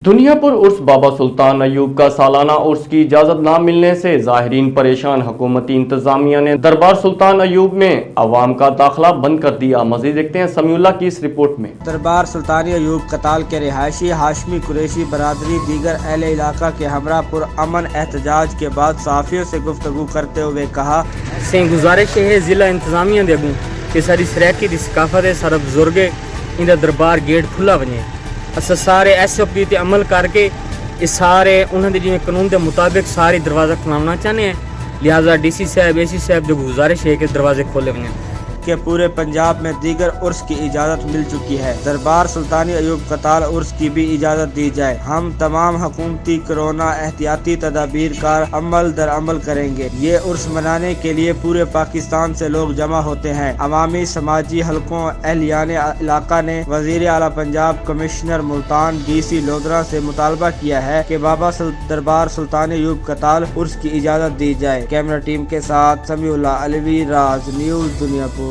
दुनियापुर उर्स बाबा सुल्तान अयूब का सालाना उर्स की इजाज़त न मिलने से ज़ाहिरीन परेशान। हुकूमती इंतज़ामिया ने दरबार सुल्तान अयूब में अवाम का दाखिला बंद कर दिया। मज़ीद देखते हैं समीउल्लाह की इस रिपोर्ट में। दरबार सुल्तान अयूब कताल के रिहायशी हाशमी कुरैशी बरादरी दीगर अहले इलाका के हमरा पुरअमन एहतजाज के बाद सहाफ़ियों से गुफ्तगू करते हुए कहा, गुजारिश है जिला इंतजामिया दे अगू कि सारी सराकी दी सकाफत है, सारा बुजुर्ग इंदा दरबार गेट खुला वने। अस सारे SOP ते अमल करके इस सारे उन्होंने जिम्मे कानून के मुताबिक सारे दरवाज़ा खुलाना चाहते हैं। लिहाजा DC साहब AC साहब जो गुजारिश है कि दरवाजे खोले बने कि पूरे पंजाब में दीगर उर्स की इजाज़त मिल चुकी है। दरबार सुल्तान अयूब कताल उर्स की भी इजाज़त दी जाए। हम तमाम हुकूमती कोरोना एहतियाती तदाबीर का अमल दर अमल करेंगे। ये उर्स मनाने के लिए पूरे पाकिस्तान से लोग जमा होते हैं। अवामी समाजी हलकों अहलियान इलाका ने वज़ीर आला पंजाब कमिश्नर मुल्तान DC लोधरा से मुतालबा किया है कि दरबार सुल्तान अयूब कताल उर्स की इजाज़त दी जाए। कैमरा टीम के साथ समीउल्लाह अलवी, राज न्यूज़ दुनियापुर।